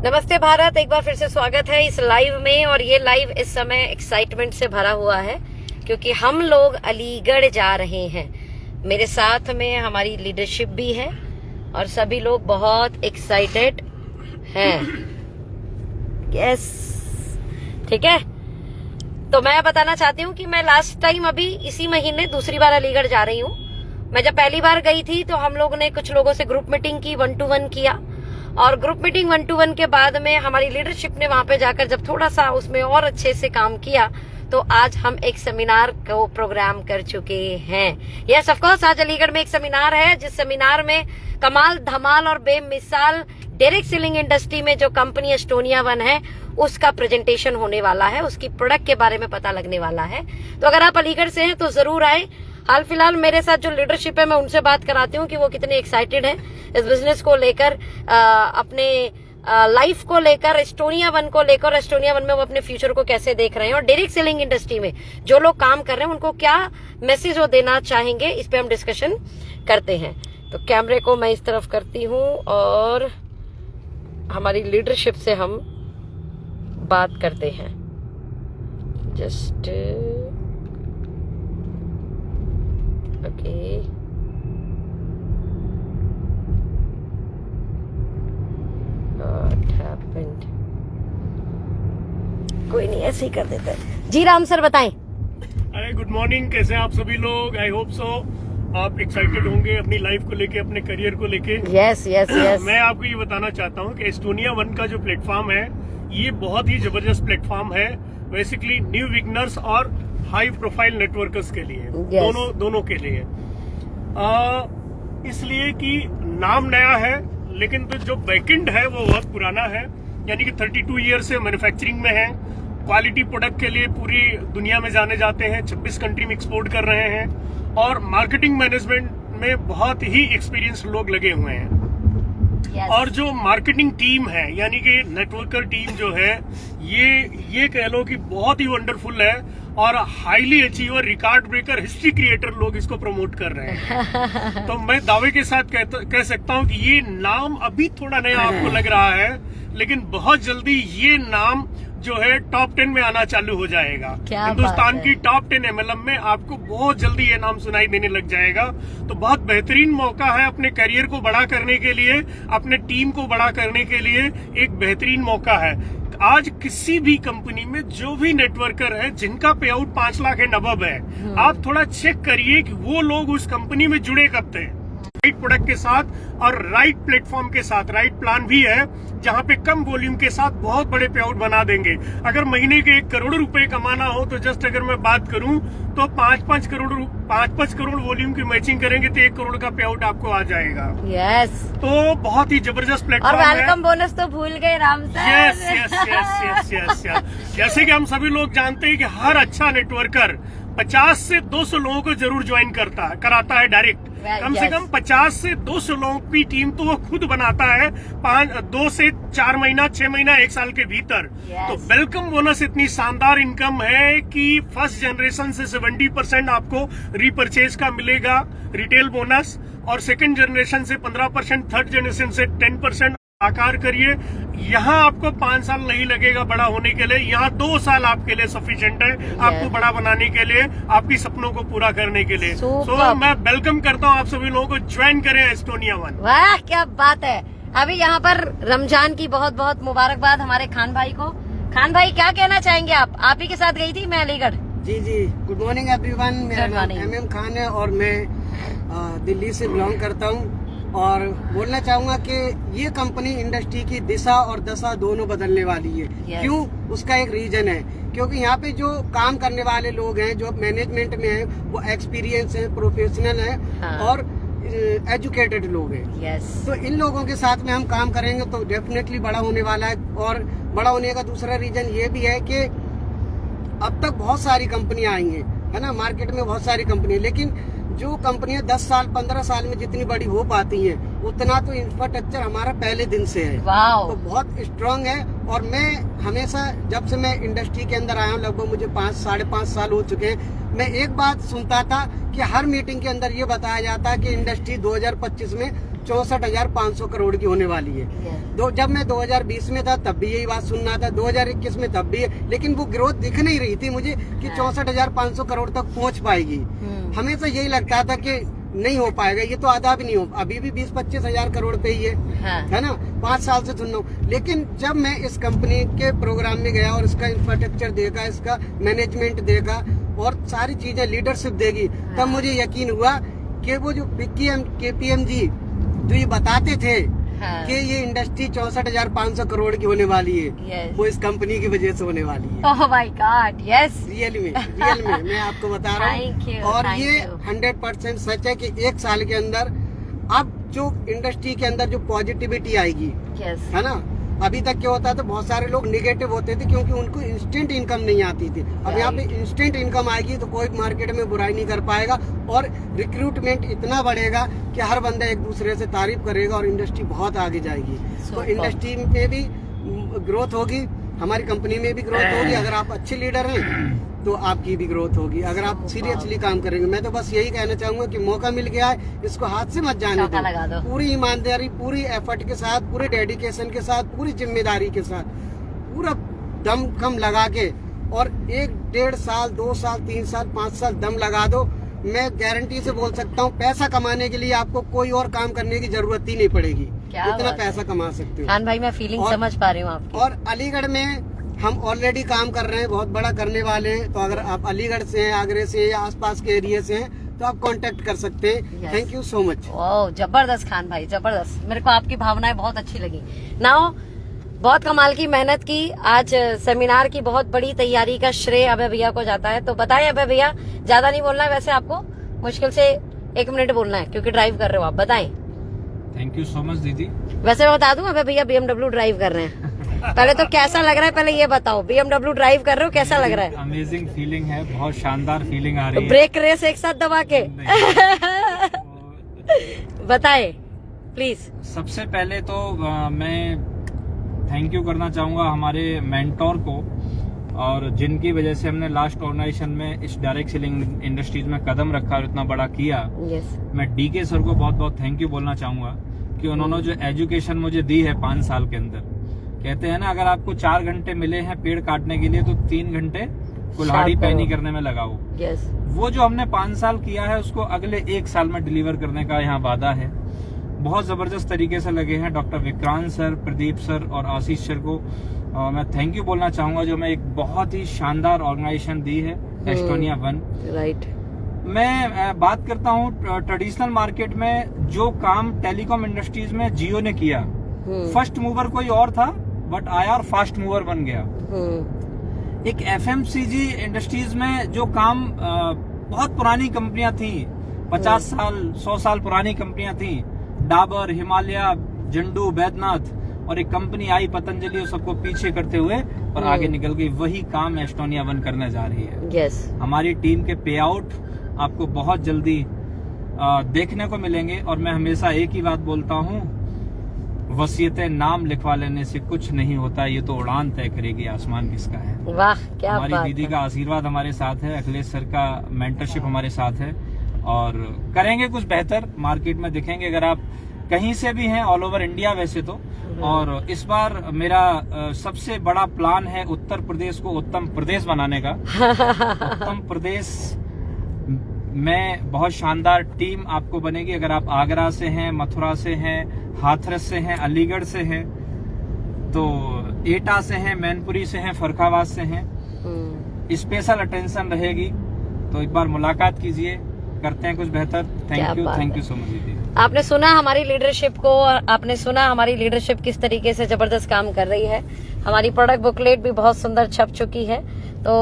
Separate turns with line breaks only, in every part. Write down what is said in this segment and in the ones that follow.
नमस्ते भारत, एक बार फिर से स्वागत है इस लाइव में। और ये लाइव इस समय एक्साइटमेंट से भरा हुआ है क्योंकि हम लोग अलीगढ़ जा रहे हैं। मेरे साथ में हमारी लीडरशिप भी है और सभी लोग बहुत एक्साइटेड हैं। यस, ठीक है। तो मैं बताना चाहती हूँ कि मैं लास्ट टाइम अभी इसी महीने दूसरी बार अलीगढ़ जा रही हूँ। मैं जब पहली बार गई थी तो हम लोगों ने कुछ लोगों से ग्रुप मीटिंग की, 1-to-1 किया। और ग्रुप मीटिंग 1-to-1 के बाद में हमारी लीडरशिप ने वहां पे जाकर जब थोड़ा सा उसमें और अच्छे से काम किया तो आज हम एक सेमिनार को प्रोग्राम कर चुके हैं। यस, ऑफ कोर्स, आज अलीगढ़ में एक सेमिनार है जिस सेमिनार में कमाल धमाल और बेमिसाल डायरेक्ट सेलिंग इंडस्ट्री में जो कंपनी एस्टोनिया वन है उसका प्रेजेंटेशन होने वाला है, उसकी प्रोडक्ट के बारे में पता लगने वाला है। तो अगर आप अलीगढ़ से हैं तो जरूर आए। हाल फिलहाल मेरे साथ जो लीडरशिप है मैं उनसे बात कराती हूँ कि वो कितने एक्साइटेड हैं इस बिजनेस को लेकर, अपने लाइफ को लेकर, एस्टोनिया वन को लेकर, एस्टोनिया वन में वो अपने फ्यूचर को कैसे देख रहे हैं और डायरेक्ट सेलिंग इंडस्ट्री में जो लोग काम कर रहे हैं उनको क्या मैसेज वो देना चाहेंगे, इस पे हम डिस्कशन करते हैं। तो कैमरे को मैं इस तरफ करती हूँ और हमारी लीडरशिप से हम बात करते हैं। Just okay, what happened? कोई नहीं, ऐसे ही कर देते हैं। जी राम सर, बताएं।
अरे गुड मॉर्निंग, कैसे हैं आप सभी लोग? आई होप सो आप एक्साइटेड होंगे अपनी लाइफ को लेके, अपने करियर को लेके।
Yes yes yes.
मैं आपको ये बताना चाहता हूँ कि एस्टोनिया वन का जो प्लेटफॉर्म है ये बहुत ही जबरदस्त प्लेटफॉर्म है, बेसिकली न्यू बिगनर्स और हाई प्रोफाइल नेटवर्कर्स के लिए।
Yes.
दोनों के लिए। इसलिए कि नाम नया है लेकिन तो जो बैकएंड है वो बहुत पुराना है, यानी कि 32 ईयर से मैन्युफैक्चरिंग में है। क्वालिटी प्रोडक्ट के लिए पूरी दुनिया में जाने जाते हैं, 26 कंट्री में एक्सपोर्ट कर रहे हैं और मार्केटिंग मैनेजमेंट में बहुत ही एक्सपीरियंस लोग लगे हुए हैं।
Yes.
और जो मार्केटिंग टीम है यानी कि नेटवर्कर टीम जो है ये कह लो कि बहुत ही वंडरफुल है और highly achiever, record breaker, history creator लोग इसको प्रमोट कर रहे हैं। तो मैं दावे के साथ कह सकता हूं कि ये नाम अभी थोड़ा नया आपको लग रहा है लेकिन बहुत जल्दी ये नाम जो है टॉप 10 में आना चालू हो जाएगा। हिंदुस्तान की टॉप 10 MLM में आपको बहुत जल्दी ये नाम सुनाई देने लग जाएगा। तो बहुत बेहतरीन मौका है अपने करियर को बड़ा करने के लिए, अपने टीम को बड़ा करने के लिए एक बेहतरीन मौका है। आज किसी भी कंपनी में जो भी नेटवर्कर है जिनका पे आउट 5 लाख एंड अबव है, आप थोड़ा चेक करिए कि वो लोग उस कंपनी में जुड़े कब थे। राइट प्रोडक्ट के साथ और राइट प्लेटफॉर्म के साथ, राइट प्लान भी है जहां पे कम वॉल्यूम के साथ बहुत बड़े पे आउट बना देंगे। अगर महीने के 1 करोड़ रुपए कमाना हो तो जस्ट अगर मैं बात करूं तो 5-5 करोड़ वॉल्यूम की मैचिंग करेंगे तो 1 करोड़ का पे आउट आपको आ जाएगा।
यस,
तो बहुत ही जबरदस्त प्लेटफॉर्म
और वेलकम बोनस तो भूल गए Ram sir.
Yes yes yes yes yes yes. जैसे कि हम सभी लोग जानते हैं कि हर अच्छा नेटवर्कर 50 से 200 लोगों को जरूर ज्वाइन कराता है डायरेक्ट। कम से कम 50 से 200 लोगों की टीम तो वो खुद बनाता है 2 से 4 महीना, 6 महीना, 1 साल के भीतर। तो वेलकम बोनस इतनी शानदार इनकम है कि फर्स्ट जनरेशन से 70% आपको रीपरचेज का मिलेगा रिटेल बोनस और सेकंड जनरेशन से 15%, थर्ड जनरेशन से 10%। आकार करिए, यहाँ आपको 5 साल नहीं लगेगा बड़ा होने के लिए, यहाँ 2 साल आपके लिए सफिशिएंट है आपको बड़ा बनाने के लिए, आपकी सपनों को पूरा करने के लिए। तो मैं वेलकम करता हूँ आप सभी लोगों को, ज्वाइन करें एस्टोनिया वन।
वाह, क्या बात है। अभी यहाँ पर रमजान की बहुत बहुत मुबारकबाद हमारे खान भाई को। खान भाई, क्या कहना चाहेंगे आप ही के साथ गई थी मैं अलीगढ़।
जी, गुड मॉर्निंग एवरीवन। मेरा नाम MM खान है और मैं दिल्ली से बिलोंग करता हूँ और बोलना चाहूंगा कि ये कंपनी इंडस्ट्री की दिशा और दशा दोनों बदलने वाली है। क्यों? उसका एक रीजन है, क्योंकि यहाँ पे जो काम करने वाले लोग हैं, जो मैनेजमेंट में है, वो एक्सपीरियंस है, प्रोफेशनल है और एजुकेटेड लोग हैं। तो इन लोगों के साथ में हम काम करेंगे तो डेफिनेटली बड़ा होने वाला है। और बड़ा होने का दूसरा रीजन ये भी है कि अब तक बहुत सारी कंपनियां आई हैं, है ना, मार्केट में बहुत सारी कंपनी, लेकिन जो कंपनियां 10 साल 15 साल में जितनी बड़ी हो पाती हैं उतना तो इंफ्रास्ट्रक्चर हमारा पहले दिन से है। तो बहुत स्ट्रांग है। और मैं हमेशा, जब से मैं इंडस्ट्री के अंदर आया हूँ, लगभग मुझे 5-5.5 साल हो चुके हैं, मैं एक बात सुनता था कि हर मीटिंग के अंदर ये बताया जाता है कि इंडस्ट्री 2025 में 64,500 करोड़ की होने वाली है। जब मैं 2020 में था तब भी यही बात सुनना था, 2021 में तब भी, लेकिन वो ग्रोथ दिख नहीं रही थी मुझे कि 64,500 करोड़ तक पहुंच पाएगी। हमेशा यही लगता था कि नहीं हो पाएगा, ये तो आधा भी नहीं हो, अभी भी 20-25 हजार करोड़ पे ही है ना, 5 साल से सुन रहा हूँ। लेकिन जब मैं इस कंपनी के प्रोग्राम में गया और इसका इंफ्रास्ट्रक्चर देखा, इसका मैनेजमेंट देखा और सारी चीजें लीडरशिप देगी, तब मुझे यकीन हुआ कि वो जो KPMG जो ये बताते थे कि ये इंडस्ट्री 64,500 करोड़ की होने वाली है, वो इस कंपनी की वजह से होने वाली है।
Oh my God, yes,
real में मैं आपको बता रहा हूँ। और ये 100% सच है कि 1 साल के अंदर अब जो इंडस्ट्री के अंदर जो पॉजिटिविटी आएगी, है ना, अभी तक क्या होता था, बहुत सारे लोग निगेटिव होते थे क्योंकि उनको इंस्टेंट इनकम नहीं आती थी। अब यहाँ पे इंस्टेंट इनकम आएगी तो कोई मार्केट में बुराई नहीं कर पाएगा और रिक्रूटमेंट इतना बढ़ेगा कि हर बंदा एक दूसरे से तारीफ करेगा और इंडस्ट्री बहुत आगे जाएगी। तो इंडस्ट्री में भी ग्रोथ होगी, हमारी कंपनी में भी ग्रोथ होगी। अगर आप अच्छे लीडर हैं तो आपकी भी ग्रोथ होगी, अगर आप सीरियसली काम करेंगे। मैं तो बस यही कहना चाहूंगा कि मौका मिल गया है, इसको हाथ से मत जाने दो। पूरी ईमानदारी, पूरी एफर्ट के साथ, पूरे डेडिकेशन के साथ, पूरी जिम्मेदारी के साथ, पूरा दम खम लगा के और 1-1.5 साल, 2 साल, 3 साल, 5 साल दम लगा दो। मैं गारंटी से बोल सकता हूँ, पैसा कमाने के लिए आपको कोई और काम करने की जरूरत ही नहीं पड़ेगी, इतना पैसा कमा सकते हो।
खान भाई, मैं फीलिंग समझ पा रही हूँ आपकी।
और अलीगढ़ में हम ऑलरेडी काम कर रहे हैं, बहुत बड़ा करने वाले हैं। तो अगर आप अलीगढ़ से हैं, आगरे से या आसपास के एरिया से हैं तो आप कांटेक्ट कर सकते हैं। Thank you so much.
Oh जबरदस्त खान भाई, जबरदस्त, मेरे को आपकी भावनाएं बहुत अच्छी लगी। नाउ बहुत कमाल की मेहनत की, आज सेमिनार की बहुत बड़ी तैयारी का श्रेय अभय भैया को जाता है। तो बताएं अभय भैया, ज्यादा नहीं बोलना है वैसे, आपको मुश्किल से 1 मिनट बोलना है क्योंकि ड्राइव कर रहे हो आप, बताएं।
थैंक यू सो मच दीदी।
वैसे मैं बता दूं, अभय भैया BMW ड्राइव कर रहे हैं। पहले तो कैसा लग रहा है, पहले ये बताओ, BMW ड्राइव कर रहे हो, कैसा लग रहा है?
अमेजिंग फीलिंग है, बहुत शानदार फीलिंग आ रही है।
ब्रेक रेस एक साथ दबा के बताएं प्लीज।
सबसे पहले तो मैं थैंक यू करना चाहूंगा हमारे मेंटोर को, और जिनकी वजह से हमने लास्ट ऑर्गेनाइजेशन में इस डायरेक्ट सेलिंग इंडस्ट्रीज में कदम रखा और इतना बड़ा किया। मैं DK सर को बहुत बहुत थैंक यू बोलना चाहूंगा कि उन्होंने जो एजुकेशन मुझे दी है 5 साल के अंदर। कहते हैं ना, अगर आपको 4 घंटे मिले हैं पेड़ काटने के लिए तो 3 घंटे कुल्हाड़ी पैनी करने में लगाओ। वो जो हमने 5 साल किया है उसको अगले 1 साल में डिलीवर करने का यहाँ वादा है। बहुत जबरदस्त तरीके से लगे हैं doctor Vikrant sir, Pradeep sir और आशीष सर को मैं थैंक यू बोलना चाहूंगा, जो मैं एक बहुत ही शानदार ऑर्गेनाइजेशन दी है एस्टोनिया 1।
राइट।
मैं बात करता हूँ ट्रेडिशनल मार्केट में जो काम टेलीकॉम इंडस्ट्रीज में जियो ने किया, फर्स्ट मूवर कोई और था बट IR फास्ट मूवर बन गया। एक FMCG इंडस्ट्रीज में जो काम बहुत पुरानी कंपनियां थी, 50 साल 100 साल पुरानी कंपनियां थी, डाबर, हिमालय, जंडू, बैद्यनाथ, और एक कंपनी आई पतंजलि, और सबको पीछे करते हुए और आगे निकल गई। वही काम एस्टोनिया 1 करने जा रही है। हमारी टीम के पे आउट आपको बहुत जल्दी देखने को मिलेंगे। और मैं हमेशा एक ही बात बोलता हूँ, वसीयतें नाम लिखवा लेने से कुछ नहीं होता, ये तो उड़ान तय करेगी, आसमान किसका है।
वाह क्या
हमारी
बात
दीदी
है।
का आशीर्वाद हमारे साथ है, अखिलेश सर का मेंटरशिप हमारे साथ है, और करेंगे कुछ बेहतर, मार्केट में दिखेंगे। अगर आप कहीं से भी हैं, ऑल ओवर इंडिया वैसे तो। और इस बार मेरा सबसे बड़ा प्लान है उत्तर प्रदेश को उत्तम प्रदेश बनाने का। उत्तम प्रदेश में बहुत शानदार टीम आपको बनेगी। अगर आप आगरा से हैं, मथुरा से हैं, हाथरस से हैं, अलीगढ़ से हैं, तो एटा से हैं, मैनपुरी से हैं, फर्रुखाबाद से हैं, स्पेशल अटेंशन रहेगी। तो एक बार मुलाकात कीजिए, करते हैं कुछ बेहतर। थैंक यू सो मच दीदी।
आपने सुना हमारी लीडरशिप को, और आपने सुना हमारी लीडरशिप किस तरीके से जबरदस्त काम कर रही है। हमारी प्रोडक्ट बुकलेट भी बहुत सुंदर छप चुकी है। तो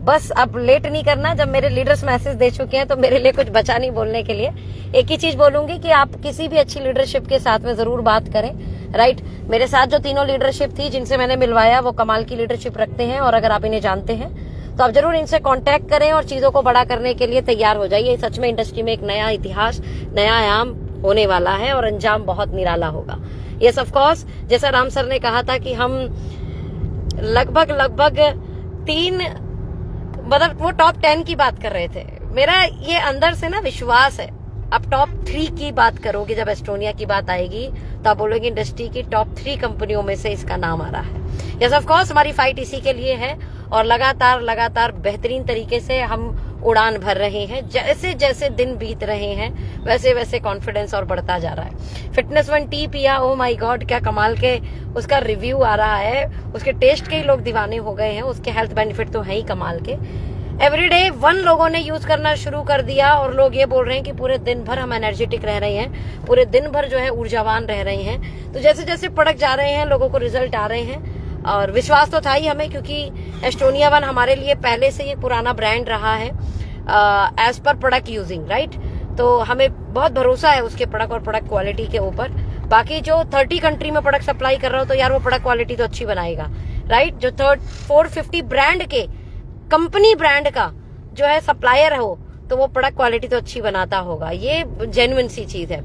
बस अब लेट नहीं करना, जब मेरे लीडर्स मैसेज दे चुके हैं तो मेरे लिए कुछ बचा नहीं बोलने के लिए। एक ही चीज बोलूंगी कि आप किसी भी अच्छी लीडरशिप के साथ में जरूर बात करें। राइट, मेरे साथ जो तीनों लीडरशिप थी जिनसे मैंने मिलवाया, वो कमाल की लीडरशिप रखते हैं, और अगर आप इन्हें जानते हैं तो आप जरूर इनसे कांटेक्ट करें और चीजों को बड़ा करने के लिए तैयार हो जाइए। सच में इंडस्ट्री में एक नया इतिहास, नया आयाम होने वाला है और अंजाम बहुत निराला होगा। यस ऑफ कोर्स, जैसा राम सर ने कहा था कि हम लगभग 3, मतलब वो टॉप 10 की बात कर रहे थे। मेरा ये अंदर से ना विश्वास है अब टॉप 3 की बात करोगे, जब एस्टोनिया की बात आएगी तो आप बोलोगे इंडस्ट्री की टॉप 3 कंपनियों में से इसका नाम आ रहा है। यस ऑफ कोर्स, हमारी फाइट इसी के लिए है और लगातार बेहतरीन तरीके से हम उड़ान भर रहे हैं। जैसे जैसे दिन बीत रहे हैं वैसे वैसे कॉन्फिडेंस और बढ़ता जा रहा है। फिटनेस वन टी पिया, ओ माय गॉड, क्या कमाल के उसका रिव्यू आ रहा है, उसके टेस्ट के ही लोग दीवाने हो गए हैं, उसके हेल्थ बेनिफिट तो है ही कमाल के। एवरीडे 1 लोगों ने यूज करना शुरू कर दिया और लोग ये बोल रहे हैं कि पूरे दिन भर हम एनर्जेटिक रह रहे हैं, पूरे दिन भर जो है ऊर्जावान रह रहे हैं। तो जैसे जैसे प्रोडक्ट जा रहे हैं लोगों को रिजल्ट आ रहे हैं और विश्वास तो था ही हमें, क्योंकि एस्टोनिया वन हमारे लिए पहले से ये पुराना ब्रांड रहा है as per product using, right. तो हमें बहुत भरोसा है उसके प्रोडक्ट और प्रोडक्ट क्वालिटी के ऊपर। बाकी जो 30 कंट्री में प्रोडक्ट सप्लाई कर रहा हो तो यार वो प्रोडक्ट क्वालिटी तो अच्छी बनाएगा, राइट। जो 450 ब्रांड के कंपनी ब्रांड का जो है सप्लायर हो तो वो प्रोडक्ट क्वालिटी तो अच्छी बनाता होगा, ये जेन्युइन सी चीज है।